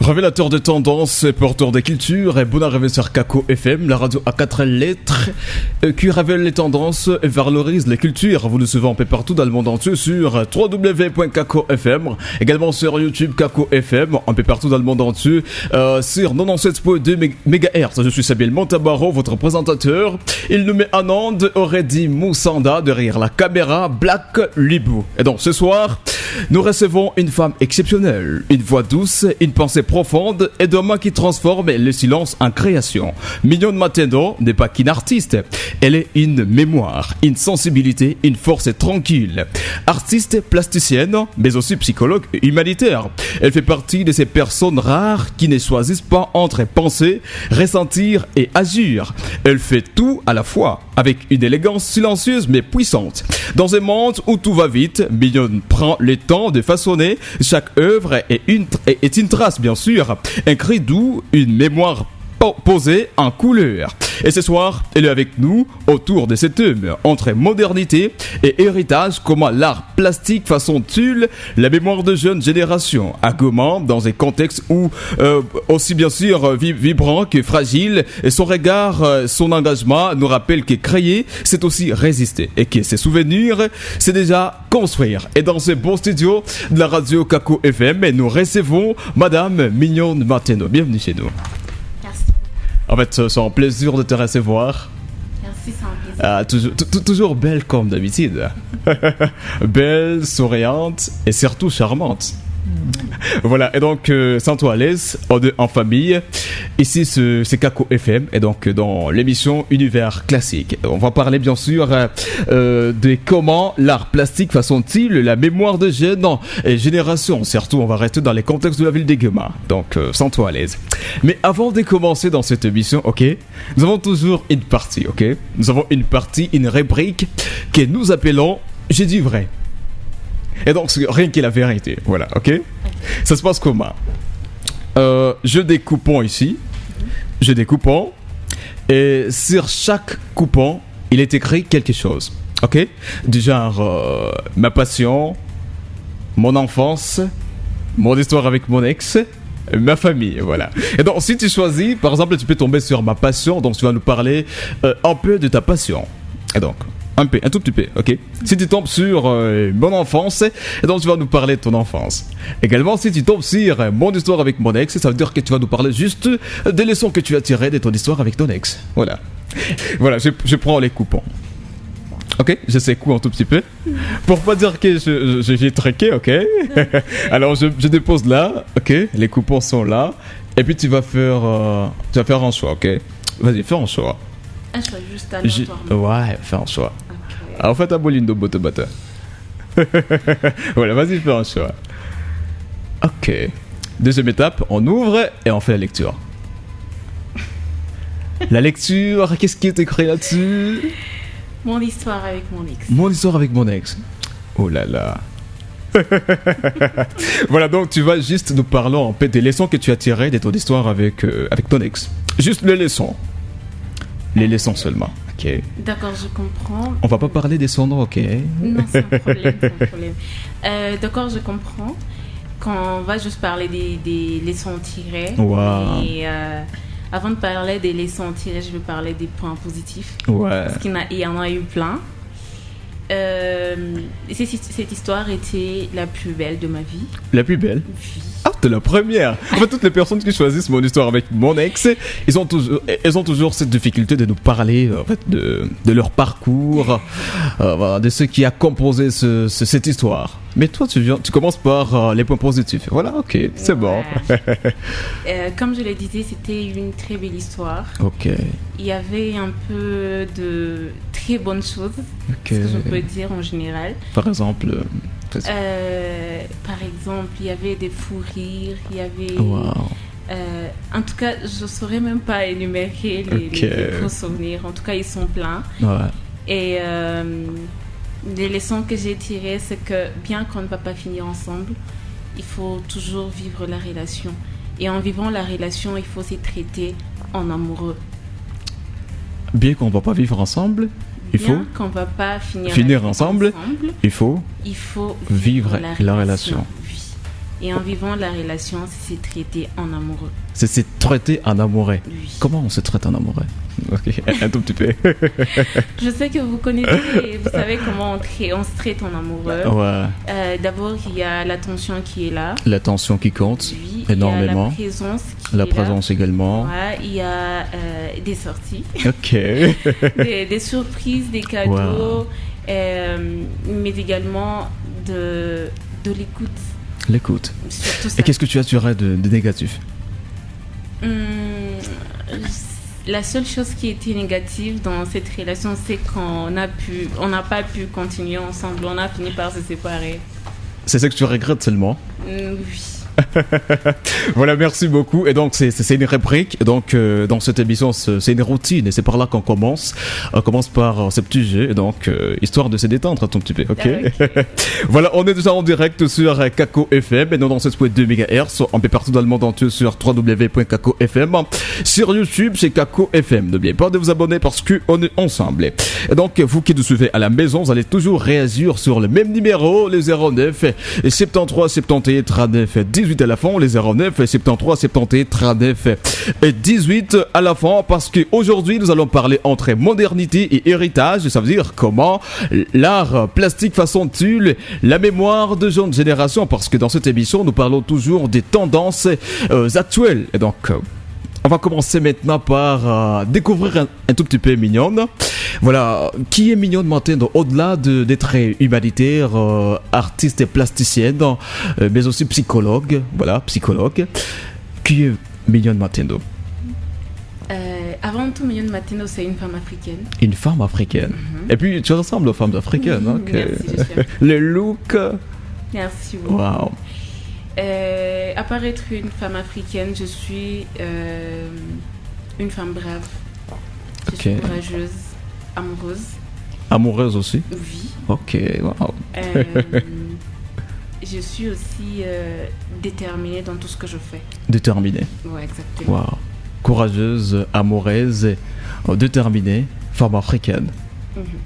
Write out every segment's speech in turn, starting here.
Révélateur de tendances, porteur de culture et bonne arrivée sur Kako FM, la radio à 4 lettres qui révèle les tendances et valorise les cultures. Vous nous suivez un peu partout dans le monde entier sur www.kako.fm, également sur YouTube Kako FM, un peu partout dans le monde entier sur 97.2 MHz. Je suis Samuel Montabaro, votre présentateur. Il nous met en onde Aurédi Moussanda derrière la caméra Black Libou. Et donc ce soir, nous recevons une femme exceptionnelle, une voix douce, une pensée profonde et des mains qui transforment le silence en création. Mignon Matendo n'est pas qu'une artiste, elle est une mémoire, une sensibilité, une force tranquille. Artiste plasticienne, mais aussi psychologue et humanitaire. Elle fait partie de ces personnes rares qui ne choisissent pas entre penser, ressentir et agir. Elle fait tout à la fois, avec une élégance silencieuse mais puissante. Dans un monde où tout va vite, Mignon prend le temps de façonner chaque œuvre est une trace, bien sûr, un cri doux, une mémoire posée en couleur. Et ce soir, elle est avec nous autour de cet thème entre modernité et héritage. Comment l'art plastique façonne-t-il la mémoire de jeunes générations, argument dans un contexte où aussi bien sûr vibrant que fragile, et son regard, son engagement nous rappelle que créer, c'est aussi résister et que ses souvenirs, c'est déjà construire. Et dans ce beau studio de la radio Kako FM, nous recevons Madame Mignon Matendo. Bienvenue chez nous. En fait, c'est un plaisir de te recevoir. Merci, c'est un plaisir. Toujours belle comme d'habitude. Belle, souriante et surtout charmante. Voilà, et donc, sens-toi à l'aise, en famille. Ici, c'est Kako FM, et donc dans l'émission Univers Classique. On va parler bien sûr de comment l'art plastique façonne-t-il la mémoire de jeunes et générations. Surtout, on va rester dans les contextes de la ville d'Aiguema. Donc, sens-toi à l'aise. Mais avant de commencer dans cette émission, ok, nous avons toujours une partie, ok. Nous avons une partie, une rubrique que nous appelons J'ai dit vrai. Et donc, rien que la vérité, voilà, ok. Ça se passe comment? J'ai des coupons ici. J'ai des coupons. Et sur chaque coupon, il est écrit quelque chose, ok. Du genre, ma passion, mon enfance, mon histoire avec mon ex, ma famille, voilà. Et donc, si tu choisis, par exemple, tu peux tomber sur ma passion. Donc, tu vas nous parler un peu de ta passion. Et donc... un tout petit peu, ok. Si tu tombes sur mon enfance, et donc tu vas nous parler de ton enfance. Également, si tu tombes sur mon histoire avec mon ex, ça veut dire que tu vas nous parler juste des leçons que tu as tirées de ton histoire avec ton ex. Voilà. Voilà, je prends les coupons. Ok, je secoue un tout petit peu. Pour pas dire que j'ai traqué, ok. Alors, je dépose là, ok. Les coupons sont là. Et puis, tu vas faire un choix, ok. Vas-y, fais un choix. Un choix juste aléatoirement. Ouais, fais un choix. Okay. Alors, fais ta bolindo bota. Voilà, vas-y, fais un choix. Ok. Deuxième étape, on ouvre et on fait la lecture. La lecture, qu'est-ce qui est écrit là-dessus? Mon histoire avec mon ex. Mon histoire avec mon ex. Oh là là. Voilà, donc tu vas juste nous parler en fait des leçons que tu as tirées de ton histoire avec ton ex. Juste les leçons. Les leçons seulement, ok. D'accord, je comprends. On va pas parler des son nom, ok. Non, c'est un problème. D'accord, je comprends. Quand on va juste parler des leçons tirées. Wow. Et avant de parler des leçons tirées, je vais parler des points positifs. Ouais. Parce qu'il y en a eu plein. Cette histoire était la plus belle de ma vie. La plus belle? Oui. Ah, t'es la première. En fait, toutes les personnes qui choisissent mon histoire avec mon ex, elles ont toujours cette difficulté de nous parler en fait, de leur parcours, de ce qui a composé cette histoire. Mais toi, tu commences par les points positifs. Voilà, ok, c'est bon. Comme je le disais, c'était une très belle histoire. Ok. Il y avait un peu de très bonnes choses, okay. Ce que je peux dire en général. Par exemple il y avait des fous rires, il y avait... Wow. En tout cas, je ne saurais même pas énumérer les faux souvenirs. En tout cas, ils sont pleins. Ouais. Et les leçons que j'ai tirées, c'est que bien qu'on ne va pas finir ensemble, il faut toujours vivre la relation. Et en vivant la relation, il faut s'y traiter en amoureux. Bien qu'on ne va pas vivre ensemble, il faut qu'on va pas finir ensemble, il faut vivre la relation. Oui. Et en vivant la relation, c'est traité en amoureux. C'est traité en amoureux. Oui. Comment on se traite en amoureux? Ok, un tout petit peu. Je sais que vous connaissez et vous savez comment on se traite en amoureux. Ouais. D'abord, il y a l'attention qui est là. L'attention qui compte Oui, énormément. Il y a la présence qui La est présence là. également. Ouais, il y a des sorties, Ok. des surprises, des cadeaux, mais également de l'écoute. L'écoute. Surtout ça. Et qu'est-ce que tu as de négatif? La seule chose qui était négative dans cette relation, c'est qu'on n'a pas pu continuer ensemble. On a fini par se séparer. C'est ça que tu regrettes seulement? Oui. Voilà, merci beaucoup. Et donc c'est une rubrique. Donc dans cette émission, c'est une routine et c'est par là qu'on commence. On commence par ce petit jeu. Et donc histoire de se détendre un tout petit peu. Ok. Voilà, on est déjà en direct sur Kako FM et non dans 7.2 MHz. On peut partout dans le monde entier sur www.kako.fm. Sur YouTube, c'est Kako FM. N'oubliez pas de vous abonner parce que on est ensemble. Et donc vous qui nous suivez à la maison, vous allez toujours réagir sur le même numéro, les 09 et 73 71 39 18 à la fin, les 09 et 73 71 39 et 18 à la fin, parce qu'aujourd'hui nous allons parler entre modernité et héritage. Ça veut dire comment l'art plastique façonne-t-il la mémoire de jeunes générations, parce que dans cette émission nous parlons toujours des tendances actuelles. Et donc on va commencer maintenant par découvrir un tout petit peu Mignonne. Voilà, qui est Mignonne maintenant, au-delà d'être humanitaire, artiste et plasticienne, mais aussi psychologue. Voilà, psychologue. Qui est Mignonne maintenant? Avant tout, Mignonne Mateno, c'est une femme africaine. Une femme africaine. Et puis tu ressembles aux femmes africaines. Hein, Merci, j'espère. Le look. Merci beaucoup. Wow. À part être une femme africaine, je suis une femme brave. Je suis courageuse, amoureuse. Amoureuse aussi? Oui. Ok, wow. Je suis aussi déterminée dans tout ce que je fais. Déterminée. Ouais, exactement. Wow. Courageuse, amoureuse, déterminée, femme africaine.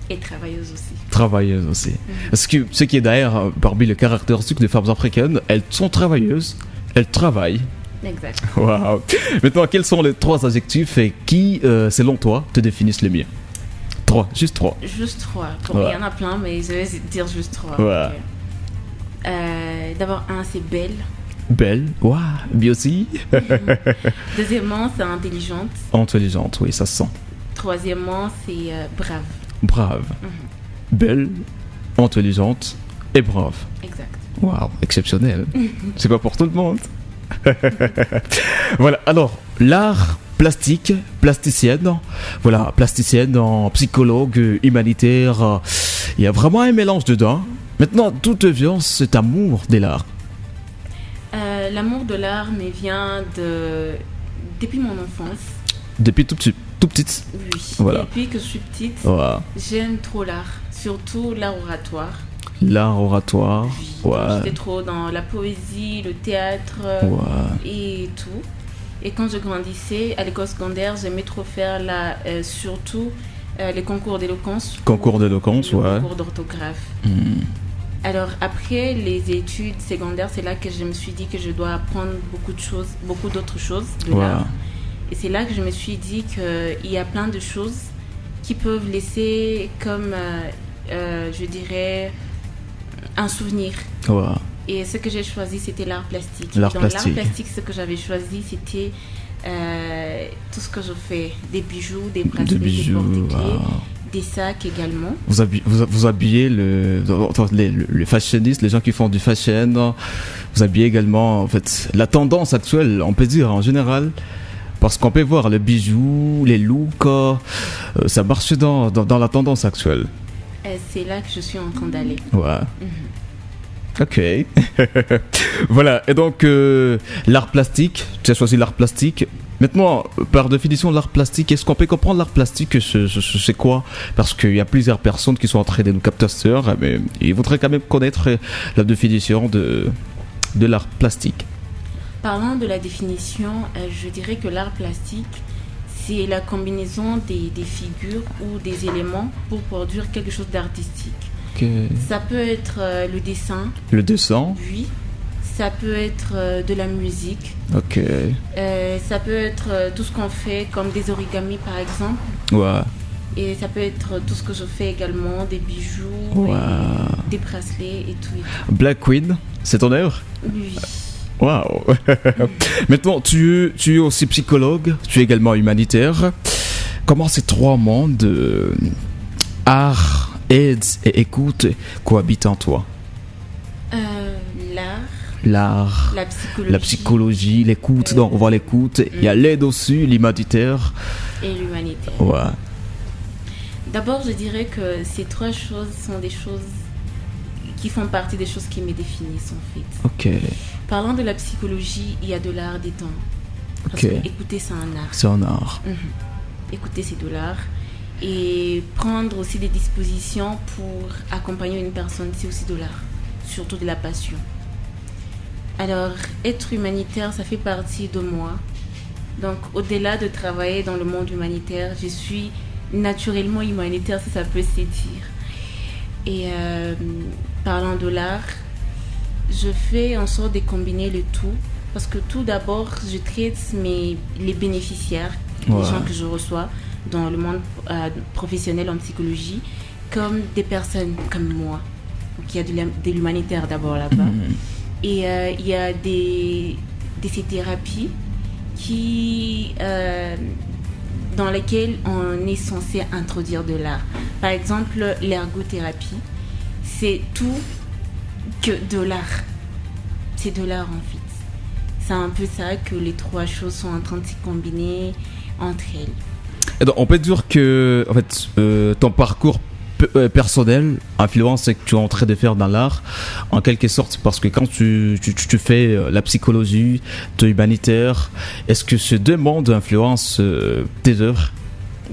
Et travailleuse aussi. Travailleuses aussi. Parce que ce qui est d'ailleurs parmi les caractéristiques des femmes africaines, elles sont travailleuses, elles travaillent. Exact. Wow. Maintenant, quels sont les 3 adjectifs et qui, selon toi, te définissent le mieux? 3, juste 3. Juste 3. Bon, il y en a plein, mais je vais dire juste 3. Ouais. D'abord, 1, c'est belle. Belle, waouh, bien aussi. Deuxièmement, c'est intelligente. Intelligente, oui, ça se sent. Troisièmement, c'est brave. Brave. Belle, intelligente et brave. Exact. Waouh, exceptionnel. C'est pas pour tout le monde. Voilà, alors, l'art plastique, plasticienne. Voilà, plasticienne, psychologue, humanitaire. Il y a vraiment un mélange dedans. Maintenant, d'où te vient cet amour de l'art? L'amour de l'art me vient depuis mon enfance. Depuis tout petite. Oui. Voilà. Depuis que je suis petite, j'aime trop l'art, surtout l'art oratoire. L'art oratoire. Oui. J'étais trop dans la poésie, le théâtre et tout. Et quand je grandissais à l'école secondaire, j'aimais trop faire surtout les concours d'éloquence. Concours d'éloquence, concours d'orthographe. Alors après les études secondaires, c'est là que je me suis dit que je dois apprendre beaucoup d'autres choses de l'art. Et c'est là que je me suis dit qu'il y a plein de choses qui peuvent laisser comme, je dirais, un souvenir. Et ce que j'ai choisi, c'était l'art plastique. L'art plastique, ce que j'avais choisi, c'était tout ce que je fais. Des bijoux, des bracelets, des porte-clés. Des sacs également. Vous habillez les fashionistes, les gens qui font du fashion. Vous habillez également en fait la tendance actuelle, on peut dire en général, parce qu'on peut voir les bijoux, les looks, ça marche dans la tendance actuelle. C'est là que je suis en train d'aller. Ouais. Ok. Voilà. Et donc l'art plastique, tu as choisi l'art plastique. Maintenant, par définition, l'art plastique, est-ce qu'on peut comprendre l'art plastique? C'est quoi? Parce qu'il y a plusieurs personnes qui sont en train de nous capter, mais ils voudraient quand même connaître la définition de l'art plastique. Parlant de la définition, je dirais que l'art plastique, c'est la combinaison des figures ou des éléments pour produire quelque chose d'artistique. Ça peut être le dessin. Le dessin? Oui. Ça peut être de la musique. Ok. Ça peut être tout ce qu'on fait, comme des origamis par exemple. Ouais. Et ça peut être tout ce que je fais également, des bijoux, Ouais. et des bracelets et tout. Black Queen, c'est ton œuvre? Oui. Waouh. Maintenant, tu es aussi psychologue, tu es également humanitaire. Comment ces trois mondes, art, aide et écoute, cohabitent en toi? L'art, L'art, la psychologie, l'écoute, donc on voit l'écoute, il y a l'aide aussi, l'humanitaire. et l'humanité. Ouais. D'abord, je dirais que ces trois choses sont des choses qui font partie des choses qui me définissent en fait. Ok. Parlant de la psychologie, il y a de l'art des temps. Parce Ok. que écouter, c'est un art. C'est un art. Écouter, c'est de l'art. Et prendre aussi des dispositions pour accompagner une personne, c'est aussi de l'art. Surtout de la passion. Alors, être humanitaire, ça fait partie de moi. Donc, au-delà de travailler dans le monde humanitaire, je suis naturellement humanitaire, si ça peut se dire. Et parlant de l'art, je fais en sorte de combiner le tout. Parce que tout d'abord, je traite les bénéficiaires, les gens que je reçois dans le monde professionnel en psychologie, comme des personnes comme moi. Donc, il y a de l'humanitaire d'abord là-bas. Et il y a ces thérapies dans lesquelles on est censé introduire de l'art. Par exemple, l'ergothérapie, c'est tout que de l'art. C'est de l'art en fait. C'est un peu ça que les trois choses sont en train de se combiner entre elles. Et donc, on peut dire que en fait, ton parcours personnel influence ce que tu es en train de faire dans l'art en quelque sorte, parce que quand tu fais la psychologie, tu es humanitaire, est-ce que ces deux mondes influencent tes œuvres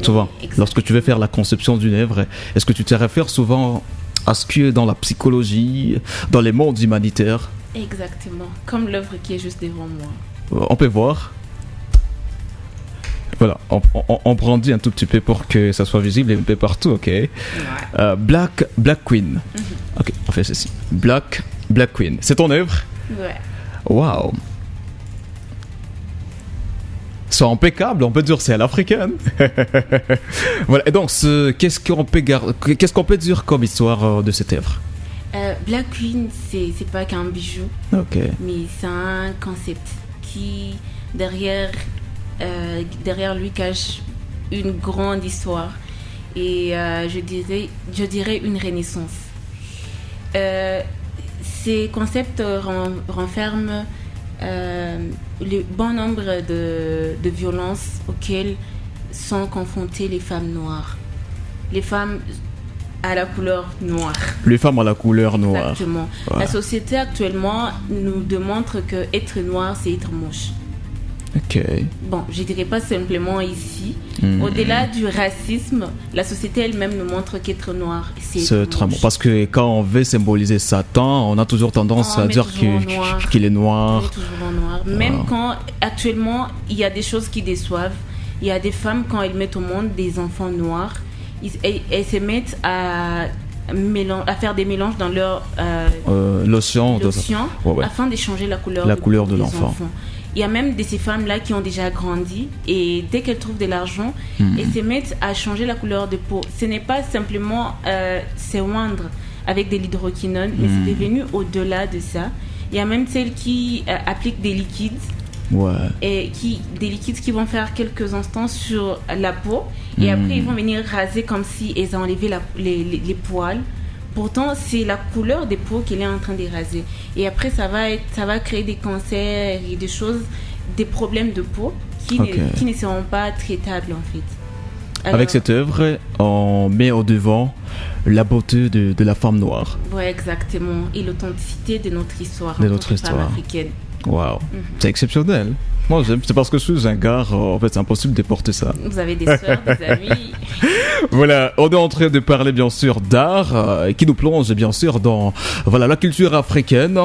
souvent? Lorsque tu veux faire la conception d'une œuvre, est-ce que tu te réfères souvent à ce qui est dans la psychologie, dans les mondes humanitaires? Exactement, comme l'œuvre qui est juste devant moi. On peut voir. Voilà, on brandit un tout petit peu pour que ça soit visible un peu partout, ok. Ouais. Black Queen. Ok, on fait ceci. Black Queen. C'est ton œuvre? Ouais. Waouh. C'est impeccable, on peut dire c'est à l'africaine. Voilà, et donc qu'est-ce qu'on peut dire comme histoire de cette œuvre? Black Queen, c'est pas qu'un bijou, Ok. mais c'est un concept qui, derrière lui, cache une grande histoire. Et je dirais une renaissance. Ces concepts renferment le bon nombre de violences auxquelles sont confrontées les femmes noires. Les femmes à la couleur noire. Les femmes à la couleur noire. Exactement. Ouais. La société actuellement nous démontre que être noir, c'est être moche. Ok. Bon, je dirais pas simplement ici. Au-delà du racisme, la société elle-même nous montre qu'être noir, c'est très bon. Parce que quand on veut symboliser Satan, on a toujours tendance à dire qu'il est noir. On est toujours en noir. Même quand actuellement il y a des choses qui déçoivent. Il y a des femmes, quand elles mettent au monde des enfants noirs, elles se mettent à faire des mélanges dans leur lotion ouais. afin d'échanger la couleur de l'enfant. Enfants. Il y a même de ces femmes-là qui ont déjà grandi et dès qu'elles trouvent de l'argent, elles se mettent à changer la couleur de peau. Ce n'est pas simplement se oindre avec de l'hydroquinone, mais c'est devenu au-delà de ça. Il y a même celles qui appliquent des liquides. Ouais. Et des liquides qui vont faire quelques instants sur la peau et après ils vont venir raser comme si elles enlevaient les poils. Pourtant c'est la couleur des peaux qu'elle est en train de raser et après ça va créer des cancers et des choses, des problèmes de peau qui ne seront pas traitables en fait. Alors, avec cette œuvre, on met au devant la beauté de la femme noire. Ouais, exactement, et l'authenticité de notre histoire de notre histoire africaine. Waouh, c'est exceptionnel. Moi j'aime, c'est parce que je suis un gars, en fait c'est impossible de porter ça. Vous avez des sœurs, des amis. Voilà, on est en train de parler bien sûr d'art, qui nous plonge bien sûr dans la culture africaine.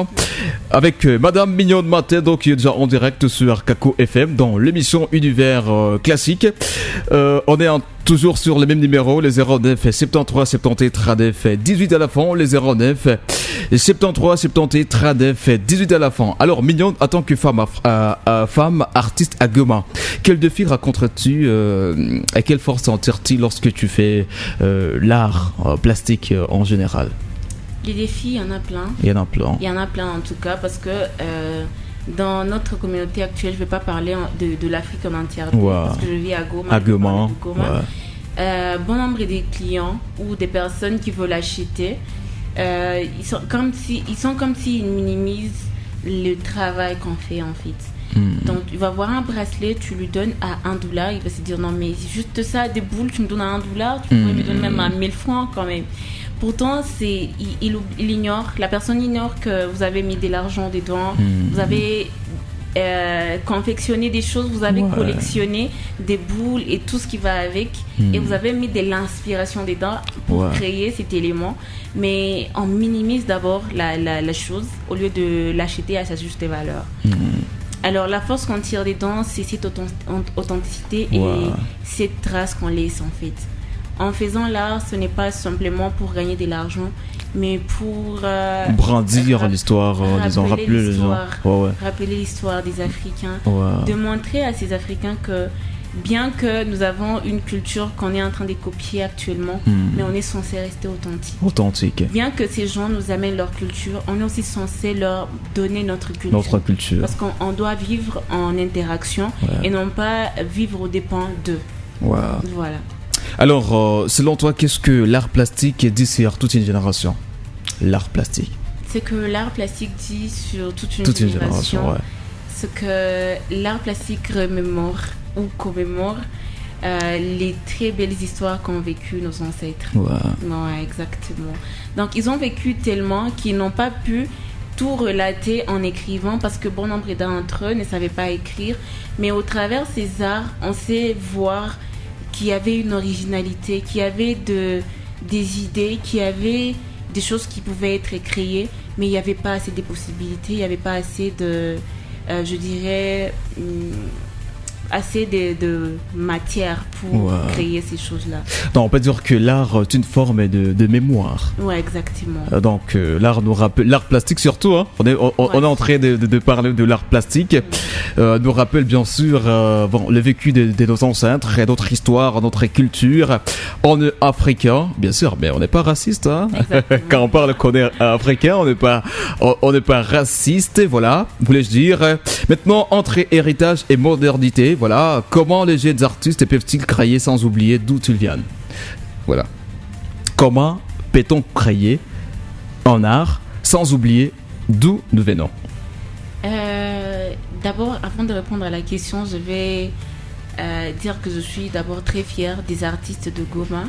avec Madame Mignonne Matendo qui est déjà en direct sur Kako FM dans l'émission Univers classique. On est toujours sur les mêmes numéros, les 09 73 78 39 18 à la fin, les 09 73 78 39 18 à la fin. Alors Mignonne, en tant que femme artiste à Goma, quel défi raconterais-tu et quelle force en tires-tu lorsque tu fais l'art plastique en général? Les défis, il y en a plein. Il y en a plein. Il y en a plein en tout cas parce que dans notre communauté actuelle, je ne vais pas parler de l'Afrique en entière parce que je vis à Goma. À Goma. Bon nombre des clients ou des personnes qui veulent acheter, ils sont comme s'ils minimisent le travail qu'on fait en fait. Donc il va voir un bracelet, tu lui donnes à $1, il va se dire non mais c'est juste ça, des boules, tu me donnes à $1, tu pourrais me donner même à 1000 francs quand même. Pourtant, il ignore, la personne ignore que vous avez mis de l'argent dedans, vous avez confectionné des choses, vous avez collectionné des boules et tout ce qui va avec, et vous avez mis de l'inspiration dedans pour créer cet élément. Mais on minimise d'abord la chose au lieu de l'acheter à sa juste valeur. Alors la force qu'on tire dedans, c'est cette authenticité et cette trace qu'on laisse en fait. En faisant l'art, ce n'est pas simplement pour gagner de l'argent, mais pour brandir l'histoire, disons, rappeler l'histoire des Africains, de montrer à ces Africains que bien que nous avons une culture qu'on est en train de copier actuellement, mais on est censé rester authentique. Bien que ces gens nous amènent leur culture, on est aussi censé leur donner notre culture. Parce qu'on doit vivre en interaction et non pas vivre aux dépens d'eux. Voilà. Alors, selon toi, qu'est-ce que l'art plastique dit sur toute une génération? L'art plastique. Ce que l'art plastique dit sur toute une génération, ce que l'art plastique remémore ou commémore les très belles histoires qu'ont vécues nos ancêtres. Exactement. Donc, ils ont vécu tellement qu'ils n'ont pas pu tout relater en écrivant parce que bon nombre d'entre eux ne savaient pas écrire. Mais au travers de ces arts, on sait voir qu'il y avait une originalité, qu'il y avait des idées, qu'il y avait des choses qui pouvaient être créées, mais il n'y avait pas assez de possibilités, il n'y avait pas assez de, je dirais, assez de matière pour créer ces choses-là. Donc on peut dire que l'art est une forme de mémoire. Ouais, exactement. Donc l'art nous rappelle, l'art plastique surtout, hein, on est en train de parler de l'art plastique, nous rappelle bien sûr le vécu de nos ancêtres, et notre histoire, notre culture. On est africain, bien sûr, mais on n'est pas raciste. Hein. Quand on parle qu'on est africain, on n'est pas raciste, voilà, voulais-je dire. Maintenant, entre héritage et modernité, voilà, comment les jeunes artistes peuvent-ils créer sans oublier d'où ils viennent? Voilà. Comment peut-on créer en art sans oublier d'où nous venons? D'abord, avant de répondre à la question, je vais dire que je suis d'abord très fière des artistes de Goma.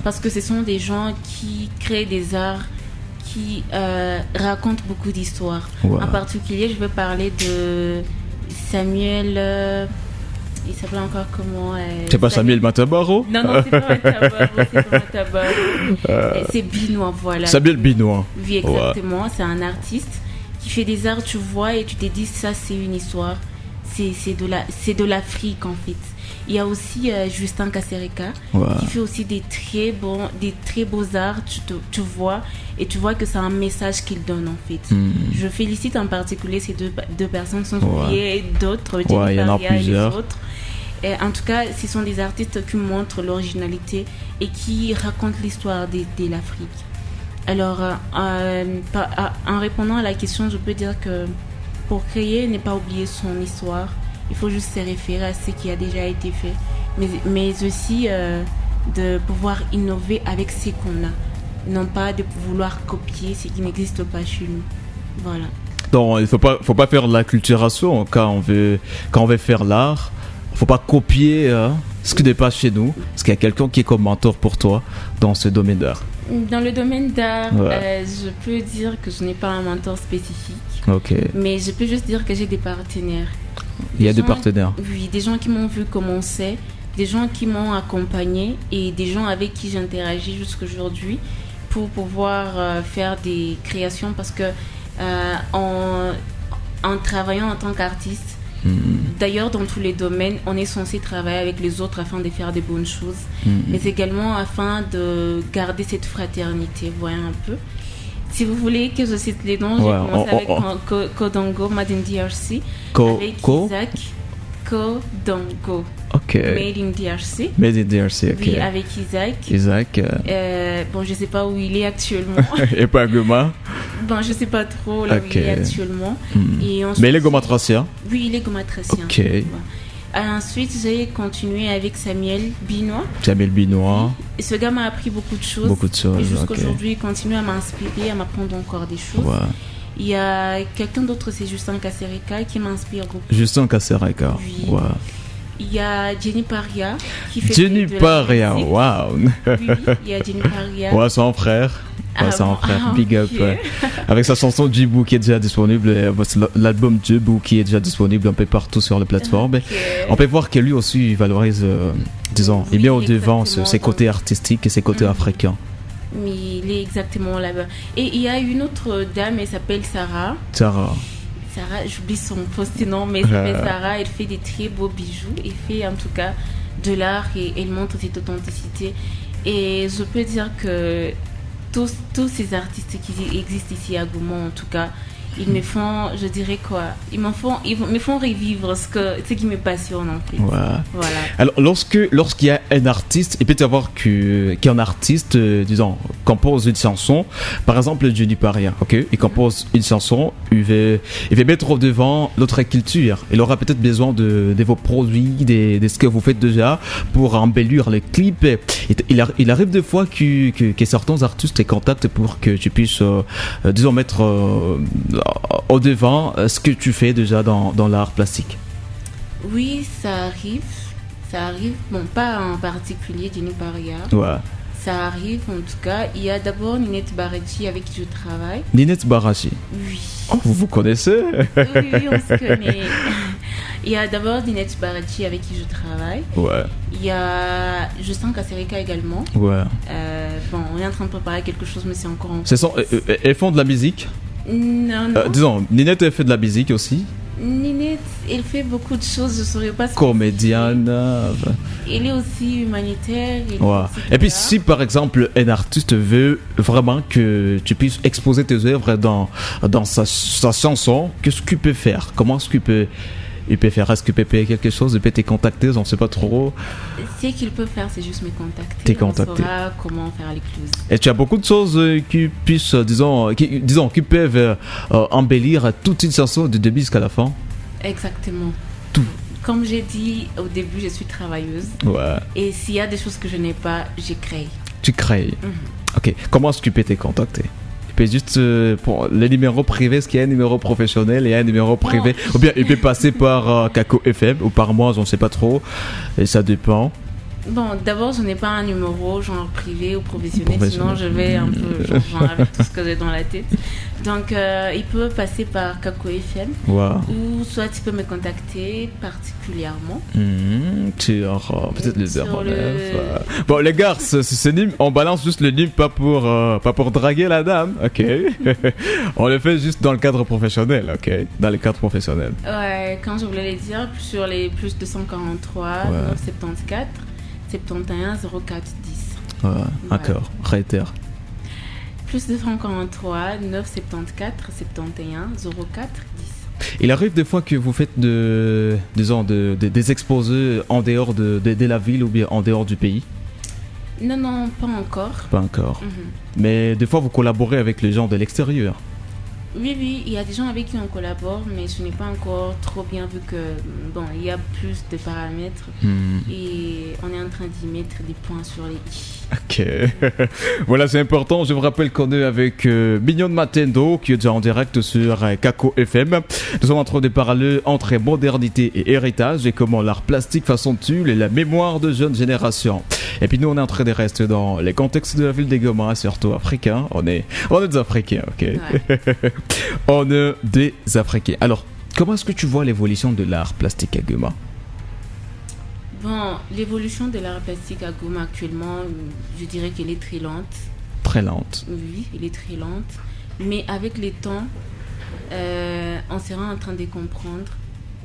Parce que ce sont des gens qui créent des arts qui racontent beaucoup d'histoires. En particulier, je vais parler de Samuel... il s'appelle encore comment c'est pas Samuel Matabaro? Non, c'est pas Matabaro. C'est Binois, voilà. Samuel Binois. Oui, exactement. C'est un artiste qui fait des arts, tu vois, et tu te dis, ça, c'est une histoire. C'est de l'Afrique, en fait. Il y a aussi Justin Kasereka qui fait aussi des très beaux arts, tu vois, et tu vois que c'est un message qu'il donne, en fait. Je félicite en particulier ces deux personnes, sans oublier d'autres, il y en a plusieurs. Et en tout cas, ce sont des artistes qui montrent l'originalité et qui racontent l'histoire de l'Afrique. Alors, en répondant à la question, je peux dire que pour créer, ne pas oublier son histoire. Il faut juste se référer à ce qui a déjà été fait, mais aussi de pouvoir innover avec ce qu'on a, non pas de vouloir copier ce qui n'existe pas chez nous. Voilà. Donc, il faut pas faire de l'acculturation quand on veut faire l'art. Faut pas copier ce qui n'est pas chez nous, parce qu'il y a quelqu'un qui est comme mentor pour toi dans ce domaine d'art. Dans le domaine d'art, je peux dire que je n'ai pas un mentor spécifique, mais je peux juste dire que j'ai des partenaires. Il y a des partenaires. Oui, des gens qui m'ont vu commencer, des gens qui m'ont accompagné et des gens avec qui j'interagis jusqu'aujourd'hui pour pouvoir faire des créations, parce que en travaillant en tant qu'artiste. D'ailleurs, dans tous les domaines, on est censé travailler avec les autres afin de faire des bonnes choses, mais également afin de garder cette fraternité. Voyez un peu. Si vous voulez que je cite les noms, j'ai commencé avec Kodongo, Made in DRC, avec Isaac Kodongo. Ok. Made in DRC. Made in DRC, ok. Oui, avec Isaac. Bon, je sais pas où il est actuellement. Et pas Goma. Bon, je sais pas trop là où il est actuellement. Et ensuite, mais il est Gomatracien. Oui, il est Gomatracien. Ok. Ensuite, j'ai continué avec Samuel Binois. Samuel Binois. Et ce gars m'a appris beaucoup de choses. Beaucoup de choses. Et jusqu'aujourd'hui, il continue à m'inspirer, à m'apprendre encore des choses. Ouais. Il y a quelqu'un d'autre, c'est Justin Kasereka, qui m'inspire beaucoup. Justin Kasereka. Oui. Ouais. Il y a Jenny Paria qui fait Jenny Paria, waouh. Oui, il y a Jenny Paria. Ouais, son frère. Ouais, son frère, big up. Avec sa chanson Djibou qui est déjà disponible, l'album Djibou qui est déjà disponible un peu partout sur les plateformes. On peut voir que lui aussi il valorise, disons, il met au devant ses côtés artistiques et ses côtés africains. Mais il est exactement là-bas. Et il y a une autre dame, elle s'appelle Sarah, j'oublie son post nom, mais elle s'appelle Sarah, elle fait des très beaux bijoux, elle fait en tout cas de l'art et elle montre cette authenticité. Et je peux dire que tous ces artistes qui existent ici à Goma, en tout cas, ils me font, je dirais quoi, ils me font revivre ce qui me passionne en fait. Ouais. Voilà. Alors lorsqu'il y a un artiste, il peut y avoir qu'un artiste, disons, compose une chanson, par exemple Jenny Paria, ok, il compose une chanson, il veut mettre au devant l'autre culture. Il aura peut-être besoin de vos produits, de ce que vous faites déjà pour embellir les clips. Il arrive des fois que certains artistes te contactent pour que tu puisses, disons, mettre au devant ce que tu fais déjà dans l'art plastique. Oui, ça arrive, bon, pas en particulier Jenny Paria. Ouais. Ça arrive en tout cas. Il y a d'abord Ninette Barachi avec qui je travaille. Ninette Barachi. Oui. Oh, vous connaissez? Oui, on se connaît. Il y a d'abord Ninette Barachi avec qui je travaille. Ouais. Il y a Justin Kasereka également. Ouais. Bon, on est en train de préparer quelque chose, mais c'est encore en elles font de la musique? Non. Disons, Ninette elle fait de la musique aussi. Ninette, elle fait beaucoup de choses, je ne saurais pas. Comédienne. Elle est aussi humanitaire. Ouais. Et puis si par exemple un artiste veut vraiment que tu puisses exposer tes œuvres dans sa chanson, qu'est-ce qu'il peut faire? Comment est-ce qu'il peut faire? Est-ce qu'il peut payer quelque chose? Il peut te contacter? On ne sait pas trop. Ce qu'il peut faire, c'est juste me contacter. On saura comment faire l'écluse. Et tu as beaucoup de choses qui puissent, qui peuvent embellir toute une chanson de début jusqu'à la fin. Exactement. Tout. Comme j'ai dit au début, je suis travailleuse. Ouais. Et s'il y a des choses que je n'ai pas, je crée. Tu crées. Ok. Comment est-ce que tu peux te contacter? Juste pour les numéros privés, est-ce qu'il y a un numéro professionnel et un numéro privé? Ou bien il peut passer par Kako FM ou par moi, je ne sais pas trop. Et ça dépend. Bon, d'abord, je n'ai pas un numéro genre privé ou professionnel, sinon je vais un peu genre avec tout ce que j'ai dans la tête. Donc, il peut passer par Kako FM, ou soit tu peux me contacter particulièrement. Peut-être les 09. Bon, les gars, c'est Nîmes, on balance juste le Nîmes, pas pour draguer la dame, ok. On le fait juste dans le cadre professionnel, ok. Dans le cadre professionnel. Ouais, quand je voulais les dire, sur les plus 243, 974. 71 04 10. Ouais, d'accord, réitère. Plus 243 974 71 04 10. Il arrive des fois que vous faites des exposés en dehors de la ville ou bien en dehors du pays? Non, pas encore. Pas encore. Mais des fois vous collaborez avec les gens de l'extérieur? Oui, il y a des gens avec qui on collabore, mais ce n'est pas encore trop bien vu que, bon, il y a plus de paramètres et on est en train d'y mettre des points sur les i. Ok. Voilà, c'est important. Je vous rappelle qu'on est avec Mignon Matendo qui est déjà en direct sur Kako FM. Nous sommes en train de parler entre modernité et héritage et comment l'art plastique façonne-t-il et la mémoire de jeunes générations. Et puis nous, on est en train de rester dans les contextes de la ville de Goma, surtout africains. On est des Africains, ok. Ouais. On est des Africains. Alors, comment est-ce que tu vois l'évolution de l'art plastique à Goma? Bon, l'évolution de l'art plastique à Goma actuellement, je dirais qu'elle est très lente. Très lente? Oui, elle est très lente. Mais avec les temps, on sera en train de comprendre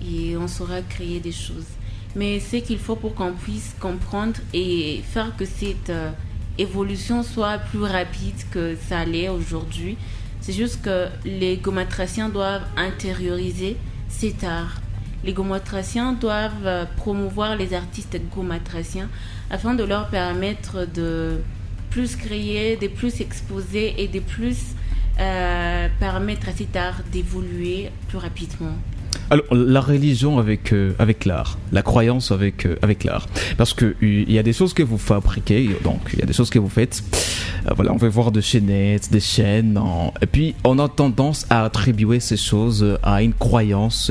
et on saura créer des choses. Mais ce qu'il faut pour qu'on puisse comprendre et faire que cette évolution soit plus rapide que ça l'est aujourd'hui, c'est juste que les gomatraciens doivent intérioriser cet art. Les gomatraciens doivent promouvoir les artistes gomatraciens afin de leur permettre de plus créer, de plus exposer et de plus permettre à cet art d'évoluer plus rapidement. Alors, la religion avec l'art, la croyance avec l'art. Parce qu'il y a des choses que vous fabriquez, donc il y a des choses que vous faites. Voilà, on veut voir des chaînettes, des chaînes. Et puis, on a tendance à attribuer ces choses à une croyance,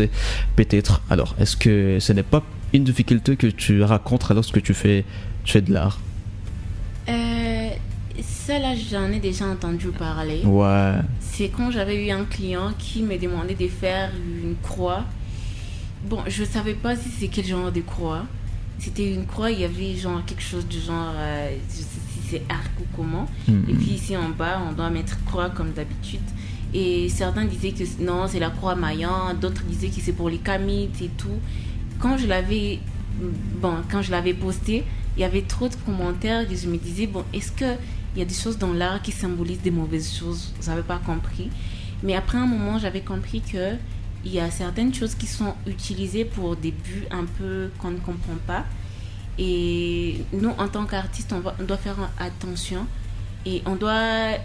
peut-être. Alors, est-ce que ce n'est pas une difficulté que tu rencontres lorsque tu fais de l'art? Ça, là, j'en ai déjà entendu parler. Ouais. C'est quand j'avais eu un client qui me demandait de faire une croix. Bon, je savais pas si c'est quel genre de croix. C'était une croix, il y avait genre quelque chose du genre, je sais si c'est arc ou comment. Et puis ici en bas, on doit mettre croix comme d'habitude. Et certains disaient que non, c'est la croix Mayan, d'autres disaient que c'est pour les kamites et tout. Quand je l'avais posté, il y avait trop de commentaires que je me disais, bon, est-ce que il y a des choses dans l'art qui symbolisent des mauvaises choses? Je n'avais pas compris. Mais après un moment, j'avais compris que il y a certaines choses qui sont utilisées pour des buts un peu qu'on ne comprend pas. Et nous, en tant qu'artistes, on doit faire attention et on doit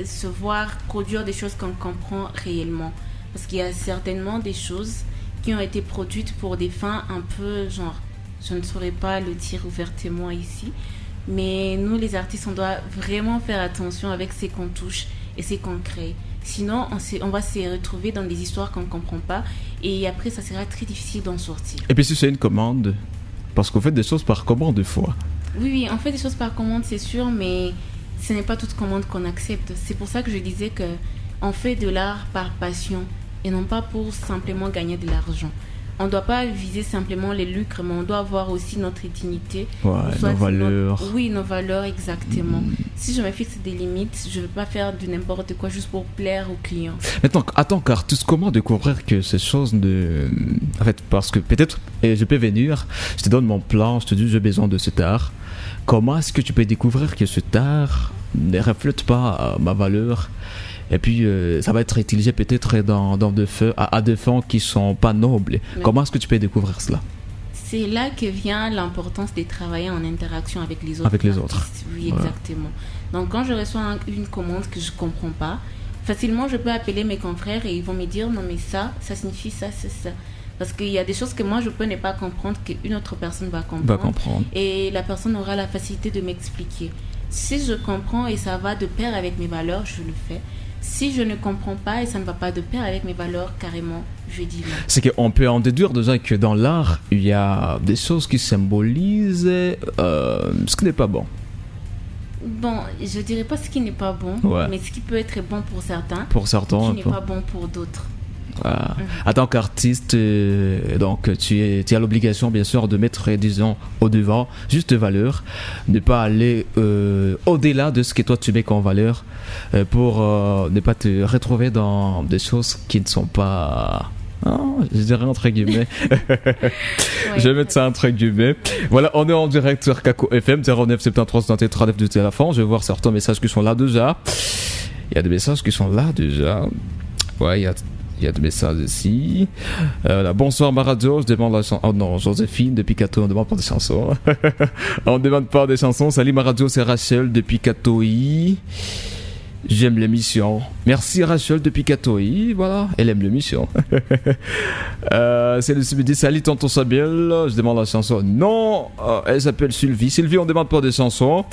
se voir produire des choses qu'on comprend réellement. Parce qu'il y a certainement des choses qui ont été produites pour des fins un peu genre, je ne saurais pas le dire ouvertement ici, mais nous les artistes, on doit vraiment faire attention avec ce qu'on touche et ce qu'on crée. Sinon, on va se retrouver dans des histoires qu'on ne comprend pas et après, ça sera très difficile d'en sortir. Et puis si c'est une commande, parce qu'on fait des choses par commande des fois. Oui, on fait des choses par commande, c'est sûr, mais ce n'est pas toute commande qu'on accepte. C'est pour ça que je disais qu'on fait de l'art par passion et non pas pour simplement gagner de l'argent. On ne doit pas viser simplement les lucres, mais on doit avoir aussi notre dignité. Ouais, nos valeurs. Oui, nos valeurs, exactement. Si je me fixe des limites, je ne veux pas faire de n'importe quoi juste pour plaire aux clients. Maintenant, en tant qu'artiste, comment découvrir que ces choses de... En fait, parce que peut-être, je peux venir, je te donne mon plan, je te dis j'ai besoin de cet art. Comment est-ce que tu peux découvrir que cet art ne reflète pas ma valeur? Et puis, ça va être utilisé peut-être à des fins qui ne sont pas nobles. Mais comment est-ce que tu peux découvrir cela? C'est là que vient l'importance de travailler en interaction avec les autres. Avec les autres. Oui, exactement. Donc, quand je reçois une commande que je ne comprends pas, facilement, je peux appeler mes confrères et ils vont me dire, non, mais ça signifie ça, c'est ça. Parce qu'il y a des choses que moi, je peux ne pas comprendre, qu'une autre personne va comprendre. Et la personne aura la facilité de m'expliquer. Si je comprends et ça va de pair avec mes valeurs, je le fais. Si je ne comprends pas et ça ne va pas de pair avec mes valeurs, carrément, je dis non. C'est qu'on peut en déduire déjà que dans l'art, il y a des choses qui symbolisent ce qui n'est pas bon. Bon, je dirais pas ce qui n'est pas bon, mais ce qui peut être bon pour certains, qui n'est pas bon pour d'autres. En tant qu'artiste, donc tu as l'obligation bien sûr de mettre, disons, au devant juste valeur, ne pas aller au-delà de ce que toi tu mets comme valeur, pour ne pas te retrouver dans des choses qui ne sont pas... je dirais entre guillemets. Je vais mettre ça entre guillemets. Voilà, on est en direct sur Kako FM 09 73 73 9 de la fin. Je vais voir certains messages qui sont là déjà. Il y a des messages qui sont là déjà. Ouais, il y a des messages ici. Bonsoir ma radio, je demande la chanson. Oh non, Joséphine depuis Cato, on demande pas des chansons. On demande pas des chansons. Salut ma radio, c'est Rachel depuis Catoï. J'aime l'émission. Merci Rachel depuis Catoï. Voilà, elle aime l'émission. C'est le CBD. Salut tonton Samuel. Je demande la chanson. Non, elle s'appelle Sylvie. Sylvie, on demande pas des chansons.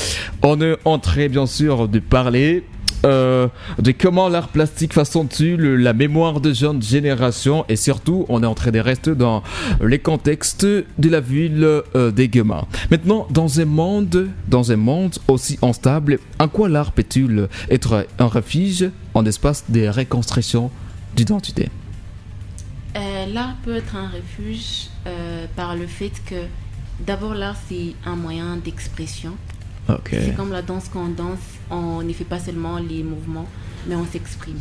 On est en train bien sûr de parler de comment l'art plastique façonne-t-il la mémoire de jeunes générations, et surtout on est en train de rester dans les contextes de la ville des Guémas. Maintenant, dans un monde aussi instable, en quoi l'art peut-il être un refuge, un espace de reconstruction d'identité? L'art peut être un refuge par le fait que d'abord l'art c'est un moyen d'expression. Okay. C'est comme la danse, quand on danse, on ne fait pas seulement les mouvements, mais on s'exprime.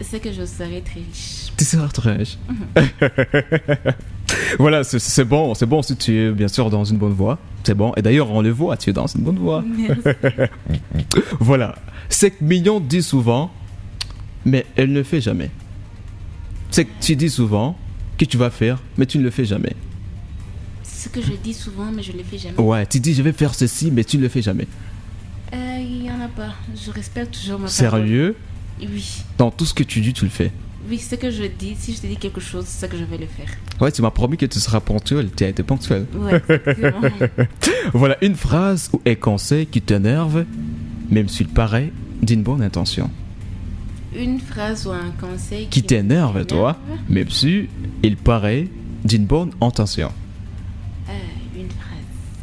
C'est que je serai très riche. Tu seras très riche. Voilà, c'est bon si tu es bien sûr dans une bonne voie. C'est bon. Et d'ailleurs, on le voit, tu es dans une bonne voie. Merci. Voilà. C'est que Mignon dit souvent, mais elle ne le fait jamais. C'est que tu dis souvent que tu vas faire, mais tu ne le fais jamais. Ce que je dis souvent, mais je ne le fais jamais. Ouais, tu dis je vais faire ceci, mais tu ne le fais jamais. Il n'y en a pas. Je respecte toujours ma parole. Sérieux? Oui. Dans tout ce que tu dis, tu le fais. Oui, ce que je dis, si je te dis quelque chose, c'est que je vais le faire. Ouais, tu m'as promis que tu seras ponctuel. Tu as été ponctuel. Ouais, exactement. Voilà une phrase ou un conseil qui t'énerve, même s'il paraît d'une bonne intention. Une phrase ou un conseil Qui t'énerve, toi, même si il paraît d'une bonne intention. Une phrase.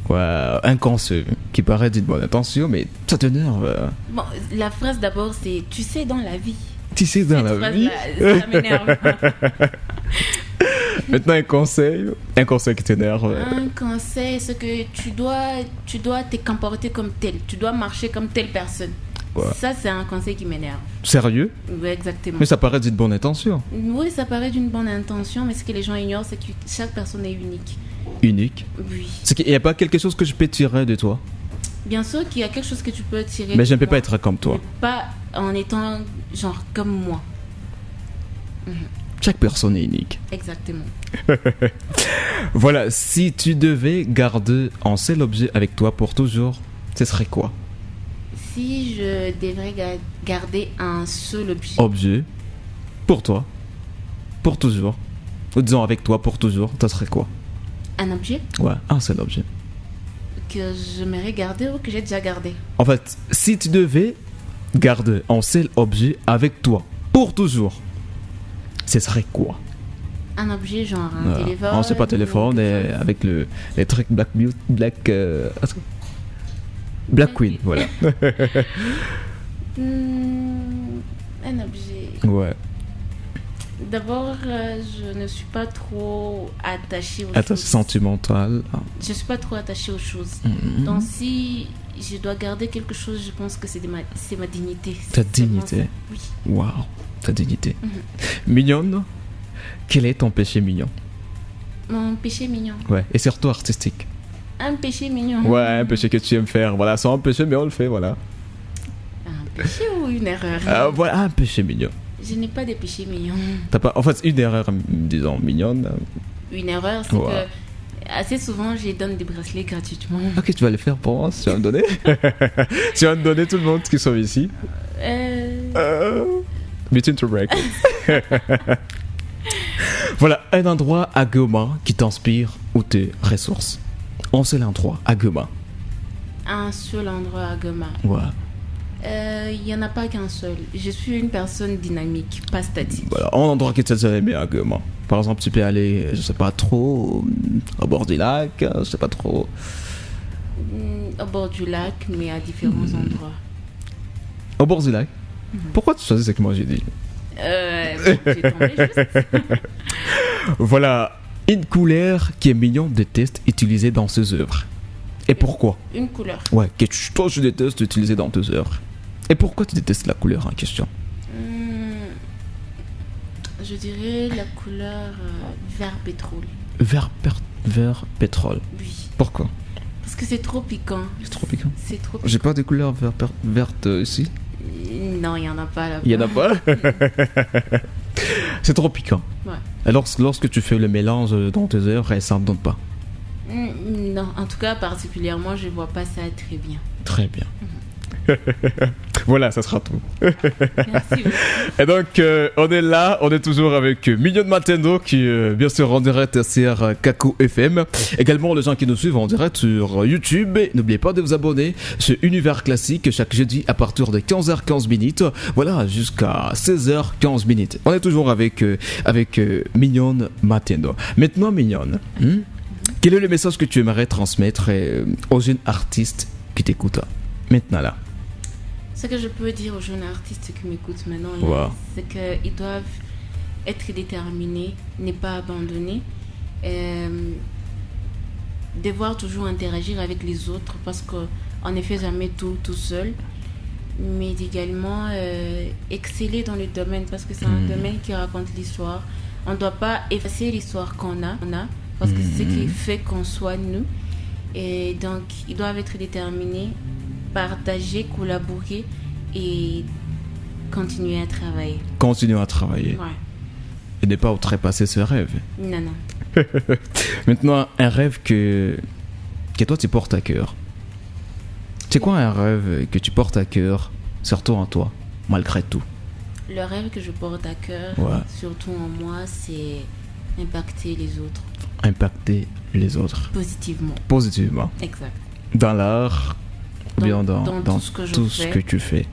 Ouais, un conseil qui paraît d'une bonne intention, mais ça t'énerve. Bon, la phrase d'abord, c'est tu sais, dans la vie. Tu sais, dans Cette la vie. phrase-là, ça m'énerve. Maintenant, un conseil qui t'énerve. Un conseil, c'est que tu dois te comporter comme tel. Tu dois marcher comme telle personne. Ouais. Ça, c'est un conseil qui m'énerve. Sérieux? Oui, exactement. Mais ça paraît d'une bonne intention. Oui, ça paraît d'une bonne intention, mais ce que les gens ignorent, c'est que chaque personne est unique. Unique. Oui. C'est qu'il n'y a pas quelque chose que je peux tirer de toi. Bien sûr qu'il y a quelque chose que tu peux tirer. Mais de je ne peux moi, pas être comme toi. mais pas en étant genre comme moi. Chaque personne est unique. Exactement. Voilà, si tu devais garder un seul objet avec toi pour toujours, ce serait quoi? Si je devrais garder un seul objet, Objet pour toi, pour toujours. Ou disons avec toi pour toujours, ça serait quoi? un objet Ouais, un seul objet. que j'aimerais garder ou que j'ai déjà gardé. En fait, si tu devais garder un seul objet avec toi pour toujours, ce serait quoi? Un objet genre un téléphone. Non, c'est pas ou téléphone, quelque chose. avec les trucs Black Queen, voilà. Un objet. Ouais. D'abord, je ne suis pas trop attachée aux Attends, choses. c'est sentimental. Je ne suis pas trop attachée aux choses. Mhm. Donc si je dois garder quelque chose, je pense que c'est ma dignité. Ta C'est dignité. vraiment ça. Oui. Waouh, ta dignité. Mignonne, quel est ton péché mignon? Mon péché mignon. Ouais, et surtout artistique. Un péché mignon. Ouais, un péché que tu aimes faire. Voilà, c'est un péché, mais on le fait, voilà. Un péché ou une erreur? Voilà, un péché mignon. Je n'ai pas de péché mignon. T'as pas, en fait, une erreur, disons, mignonne. Une erreur, c'est Ouais. que assez souvent, je donne des bracelets gratuitement. Ok, tu vas le faire pour moi, tu vas me donner. Tu vas me donner tout le monde qui sont ici. Between to break. Voilà, un endroit à Goma qui t'inspire ou tes ressources. On sait l'endroit à Goma. Un seul endroit à Goma. Ouais. Il n'y en a pas qu'un seul. Je suis une personne dynamique, pas statique. Voilà, un endroit qui t'aime bien à Goma. Par exemple, tu peux aller, je sais pas trop, au bord du lac, je sais pas trop. Au bord du lac, mais à différents endroits. Au bord du lac. Pourquoi tu choisis ce que moi j'ai dit? J'ai tombé juste. Voilà, une couleur qui est mignon déteste utiliser dans ses œuvres. Et pourquoi? Une couleur. Ouais, que toi je déteste utiliser dans tes œuvres. Et pourquoi tu détestes la couleur en question? Je dirais la couleur vert pétrole. Vert pétrole. Oui. Pourquoi? Parce que c'est trop piquant. C'est trop piquant. C'est trop J'ai pas des couleurs vertes ici. Non, il n'y en a pas là-bas. Il y en a pas. C'est trop piquant. Ouais. Alors lorsque tu fais le mélange dans tes œuvres, ça ne donne pas. Non, en tout cas, particulièrement, je vois pas ça très bien. Très bien. Voilà, ça sera tout. Merci. Et donc, on est là, on est toujours avec Mignonne Matendo qui, bien sûr, en direct sur Kakou FM. Également, les gens qui nous suivent en direct sur YouTube. N'oubliez pas de vous abonner sur Univers Classique chaque jeudi à partir de 15h15 minutes. Voilà, jusqu'à 16h15 minutes. On est toujours avec Mignonne Matendo. Maintenant, Mignonne, quel est le message que tu aimerais transmettre aux jeunes artistes qui t'écoutent maintenant là? Ce que je peux dire aux jeunes artistes qui m'écoutent maintenant, Wow. c'est qu'ils doivent être déterminés, ne pas abandonner, devoir toujours interagir avec les autres parce qu'on ne fait jamais tout seul. mais également exceller dans le domaine parce que c'est un domaine qui raconte l'histoire. On ne doit pas effacer l'histoire qu'on a parce que c'est ce qui fait qu'on soit nous. Et donc, ils doivent être déterminés, partager, collaborer et continuer à travailler. Continuer à travailler. Ouais. Et ne pas outrepasser ce rêve. Non, non. Maintenant, un rêve que toi tu portes à cœur. C'est quoi un rêve que tu portes à cœur, surtout en toi, malgré tout? Le rêve que je porte à cœur, surtout en moi, c'est impacter les autres. Impacter les autres. Positivement. Positivement. Exact. Dans l'art, ou bien dans tout ce que tu fais.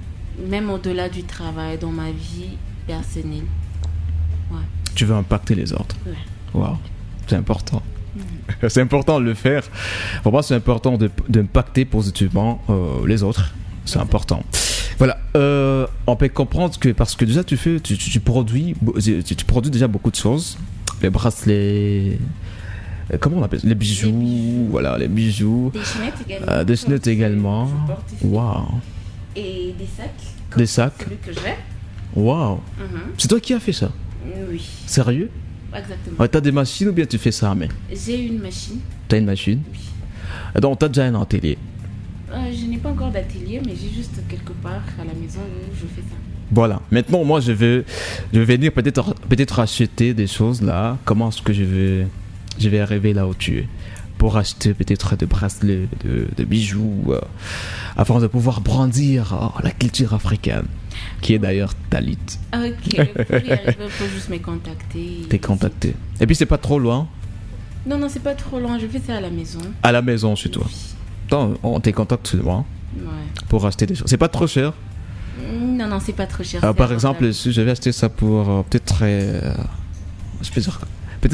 Même au-delà du travail, dans ma vie personnelle. Ouais. Tu veux impacter les autres. Ouais. Waouh, c'est important. C'est important de le faire. Pour moi, c'est important d'impacter positivement les autres. C'est important. Voilà. On peut comprendre que parce que déjà tu produis déjà beaucoup de choses. Les bracelets. Comment on appelle ça? Les bijoux. Voilà, les bijoux. Des chaînettes également. Des chaînettes également. Waouh. Et des sacs. Des sacs. Celui que j'ai. Waouh. C'est toi qui as fait ça? Oui. Sérieux? Exactement. Ouais, t'as des machines ou bien tu fais ça à main? J'ai une machine. T'as une machine? Oui. Donc t'as déjà un atelier? Je n'ai pas encore d'atelier, mais j'ai juste quelque part à la maison où je fais ça. Voilà. Maintenant, moi, je vais venir peut-être acheter des choses là. Comment est-ce que je vais arriver là où tu es? Pour acheter peut-être des bracelets, de bijoux, afin de pouvoir brandir la culture africaine, qui est d'ailleurs Talit. Ok, pour y arriver, il faut juste me contacter. T'es contacté. Et puis, c'est pas trop loin? Non, c'est pas trop loin, je fais ça à la maison. À la maison, chez toi? Attends, on te contacte souvent pour acheter des choses. C'est pas trop cher? Non, c'est pas trop cher. Par exemple, si je vais acheter ça pour peut-être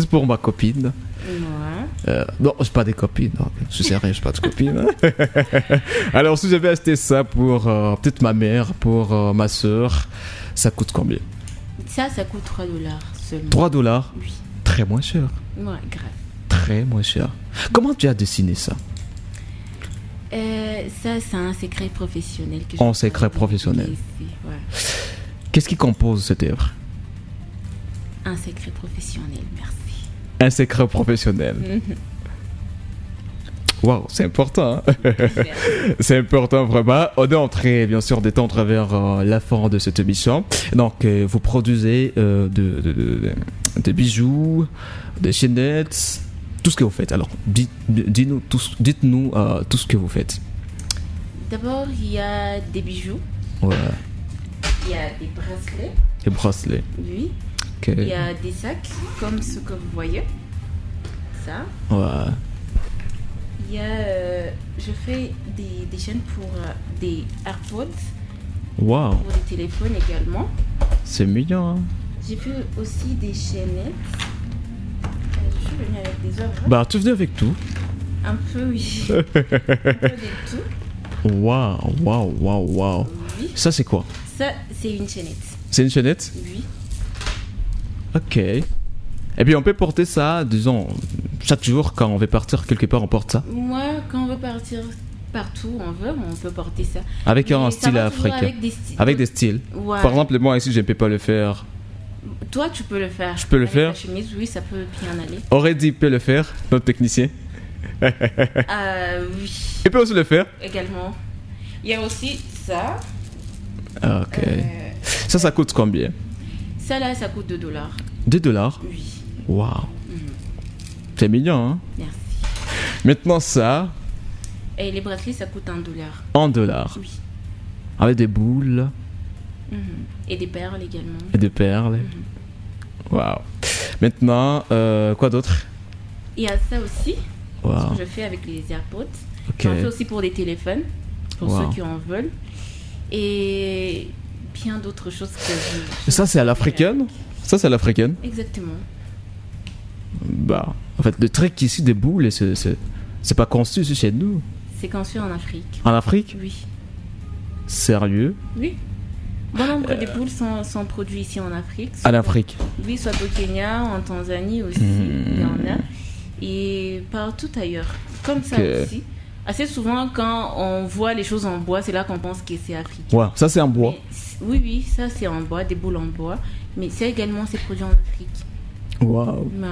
pour ma copine. Ouais. Non, je pas des copines. Non, je suis sérieux, je pas de copines. Alors, si je vais acheter ça pour peut-être ma mère, pour ma soeur, ça coûte combien? Ça coûte $3 seulement. $3? Oui. Très moins cher. Ouais, grave. Très moins cher. Comment tu as dessiné ça? Ça, c'est un secret professionnel. Un secret professionnel. Ouais. Qu'est-ce qui compose cette œuvre? Un secret professionnel, merci. Un secret professionnel. Waouh, c'est important. Hein? C'est important vraiment. On est entré bien sûr d'étendre vers la fin de cette émission. Donc vous produisez des bijoux, des chaînettes, tout ce que vous faites. Alors dites-nous tout ce que vous faites. D'abord, il y a des bijoux. Ouais. Il y a des bracelets. Des bracelets. Oui. Okay. Il y a des sacs comme ce que vous voyez. Ça. Ouais. Il y a, je fais des chaînes pour des AirPods. Wow. Pour des téléphones également. C'est mignon. Hein? J'ai fait aussi des chaînettes. Je suis venue avec des œuvres. Bah, tu venais avec tout. Un peu, oui. Un peu de tout. Waouh. Oui. Ça, c'est quoi? Ça, c'est une chaînette. C'est une chaînette? Oui. Ok. Et puis on peut porter ça, disons, chaque jour quand on veut partir quelque part, on porte ça? Moi, quand on veut partir partout où on peut porter ça. Avec un style africain. Avec des styles. Ouais. Par exemple, moi ici, je ne peux pas le faire. Toi, tu peux le faire. Je peux le avec faire? La chemise, oui, ça peut bien aller. Aurélie peut le faire, notre technicien. Oui. Il peut aussi le faire? Également. Il y a aussi ça. Ok. Ça coûte combien? Ça là, ça coûte $2. $2? Oui. Waouh. C'est mignon, hein? Merci. Maintenant ça. Et les bracelets, ça coûte $1. $1? Oui. Avec des boules. Et des perles également. Et des perles. Waouh. Maintenant, quoi d'autre? Il y a ça aussi. Wow. Ce que je fais avec les AirPods. Okay. J'en fais aussi pour des téléphones. Pour ceux qui en veulent. Et bien d'autres choses que Ça, c'est à l'africaine? Ça, c'est à l'africaine? Exactement. Bah, en fait, le truc ici des boules, c'est pas conçu ici chez nous. C'est conçu en Afrique. En Afrique? Oui. Sérieux? Oui. Bon nombre de boules sont produits ici en Afrique. En Afrique? Oui, soit au Kenya, en Tanzanie aussi, il y en a. Et partout ailleurs. Comme ça aussi. Assez souvent, quand on voit les choses en bois, c'est là qu'on pense que c'est africain. Ouais, ça c'est en bois. Oui, ça c'est en bois, des boules en bois. Mais c'est également, c'est produit en Afrique. Waouh. Ouais.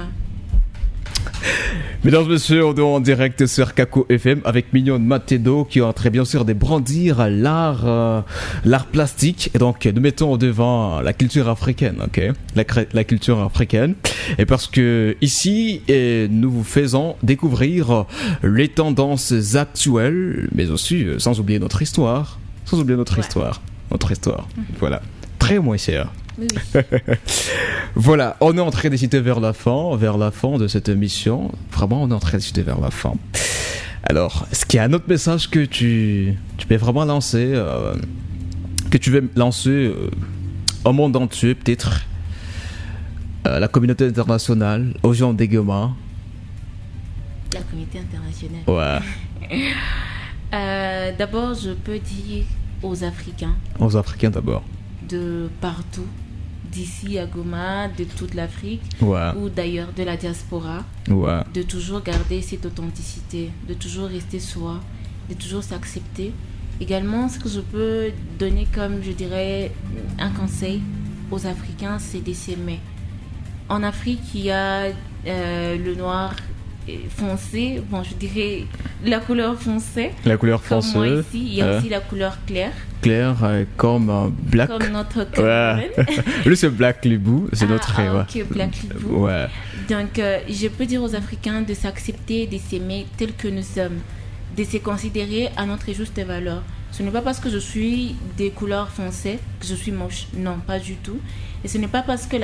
Mesdames, messieurs, on est en direct sur Kako FM avec Mignonne Matedo qui est en train bien sûr de brandir l'art plastique. Et donc, nous mettons devant la culture africaine, ok? La culture africaine. Et parce que ici, nous vous faisons découvrir les tendances actuelles, mais aussi sans oublier notre histoire. Notre histoire. Voilà. Très moins cher. Oui. Voilà, on est en train de citer vers la fin de cette émission. Vraiment, on est en train de citer vers la fin. Alors, est-ce qu'il y a un autre message que tu peux vraiment lancer, que tu veux lancer au monde entier, peut-être à la communauté internationale, aux gens des Goma? La communauté internationale. Ouais. D'abord, je peux dire aux Africains. Aux Africains d'abord. De partout, d'ici à Goma, de toute l'Afrique, Ouais. ou d'ailleurs de la diaspora, Ouais. de toujours garder cette authenticité, de toujours rester soi, de toujours s'accepter. Également, ce que je peux donner comme, je dirais, un conseil aux Africains, c'est de s'aimer. En Afrique, il y a le noir foncé, bon, je dirais la couleur foncée. La couleur Comme foncée. moi ici, il y a aussi la couleur claire. Clair, comme black. Comme notre Ouais. Lui, c'est Black Libou, c'est notre. Ouais. Ok, Black Libou. Ouais. Donc, je peux dire aux Africains de s'accepter, de s'aimer tel que nous sommes, de se considérer à notre juste valeur. Ce n'est pas parce que je suis des couleurs foncées que je suis moche. Non, pas du tout. Et ce n'est pas parce que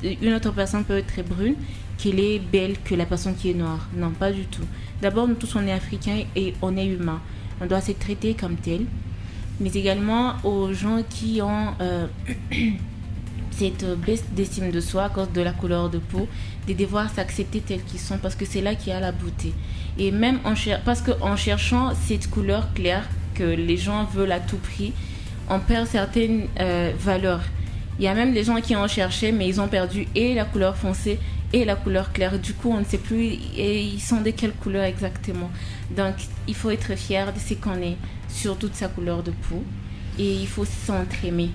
une autre personne peut être très brune qu'elle est belle que la personne qui est noire. Non, pas du tout. D'abord, nous tous, on est africains et on est humains. On doit se traiter comme tel. Mais également aux gens qui ont cette baisse d'estime de soi à cause de la couleur de peau, de devoir s'accepter tels qu'ils sont parce que c'est là qu'il y a la beauté. Et même parce qu'en cherchant cette couleur claire que les gens veulent à tout prix, on perd certaines valeurs. Il y a même des gens qui en cherchaient, mais ils ont perdu et la couleur foncée et la couleur claire. Du coup, on ne sait plus et ils sont de quelle couleur exactement. Donc, il faut être fier de ce qu'on est sur toute sa couleur de peau. Et il faut s'entraimer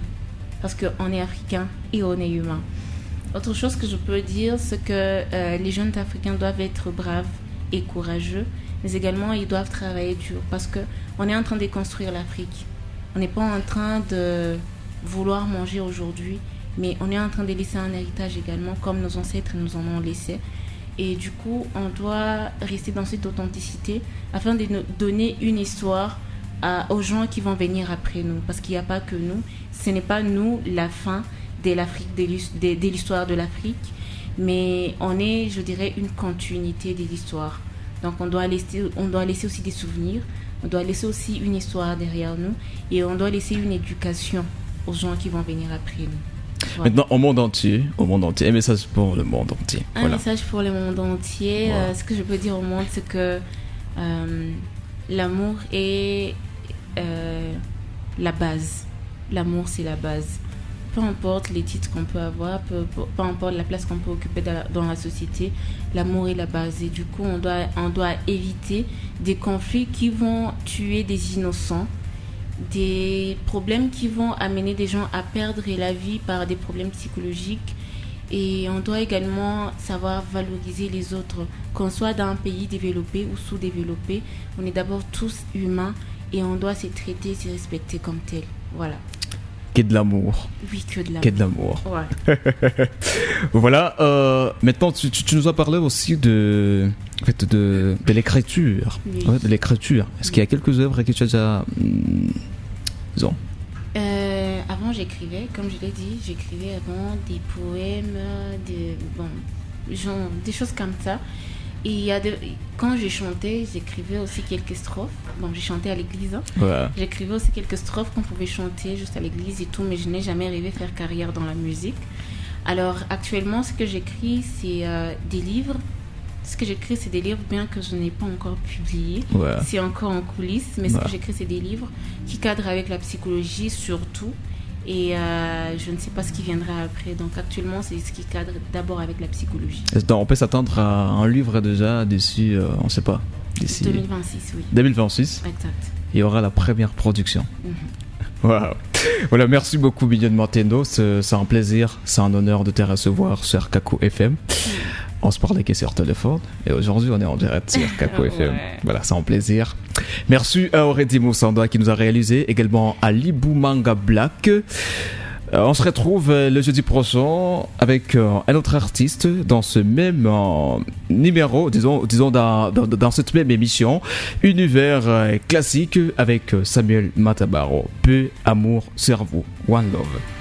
parce qu'on est africain et on est humain. Autre chose que je peux dire, c'est que les jeunes africains doivent être braves et courageux, mais également ils doivent travailler dur parce qu'on est en train de construire l'Afrique. On n'est pas en train de vouloir manger aujourd'hui, mais on est en train de laisser un héritage également, comme nos ancêtres nous en ont laissé. Et du coup, on doit rester dans cette authenticité afin de nous donner une histoire aux gens qui vont venir après nous. Parce qu'il n'y a pas que nous. Ce n'est pas nous la fin de l'Afrique, de l'histoire de l'Afrique, mais on est, je dirais, une continuité de l'histoire. Donc on doit laisser aussi des souvenirs, on doit laisser aussi une histoire derrière nous et on doit laisser une éducation aux gens qui vont venir après nous. Voilà. Maintenant, au monde entier, un message pour le monde entier. Un message pour le monde entier. Voilà. Ce que je peux dire au monde, c'est que l'amour est la base. L'amour, c'est la base. Peu importe les titres qu'on peut avoir, peu importe la place qu'on peut occuper dans la société, l'amour est la base. Et du coup, on doit éviter des conflits qui vont tuer des innocents, des problèmes qui vont amener des gens à perdre la vie par des problèmes psychologiques. Et on doit également savoir valoriser les autres, qu'on soit dans un pays développé ou sous-développé. On est d'abord tous humains et on doit se traiter, se respecter comme tel. Voilà. Que de l'amour. Oui, que de l'amour. Que de l'amour. Ouais. Voilà. Maintenant, tu nous as parlé aussi de l'écriture. Oui. Ouais, de l'écriture. Est-ce qu'il y a quelques œuvres que tu as déjà... disons. Avant, j'écrivais, comme je l'ai dit, j'écrivais avant des poèmes, des choses comme ça. Et quand je chantais, j'écrivais aussi quelques strophes. Bon, j'ai chanté à l'église. Hein. Ouais. J'écrivais aussi quelques strophes qu'on pouvait chanter juste à l'église et tout, mais je n'ai jamais rêvé faire carrière dans la musique. Alors, actuellement, ce que j'écris, c'est des livres. Ce que j'écris, c'est des livres, bien que je n'ai pas encore publié. Ouais. C'est encore en coulisses, mais ce que j'écris, c'est des livres qui cadrent avec la psychologie surtout Et je ne sais pas ce qui viendra après. Donc actuellement, c'est ce qui cadre d'abord avec la psychologie. Donc, on peut s'attendre à un livre déjà d'ici, on ne sait pas. D'ici 2026, oui. 2026. Exact. Il y aura la première production. Wow. Voilà, merci beaucoup Mignonne Martino, c'est un plaisir, c'est un honneur de te recevoir sur Kaku FM. On se parlait que sur téléphone et aujourd'hui on est en direct sur Kaku FM. Voilà, c'est un plaisir. Merci à Aurélie Moussanda qui nous a réalisé, également à Libumanga Black. On se retrouve le jeudi prochain avec un autre artiste dans ce même numéro, disons dans cette même émission, Univers classique avec Samuel Matabaro. Peu, amour, cerveau, one love.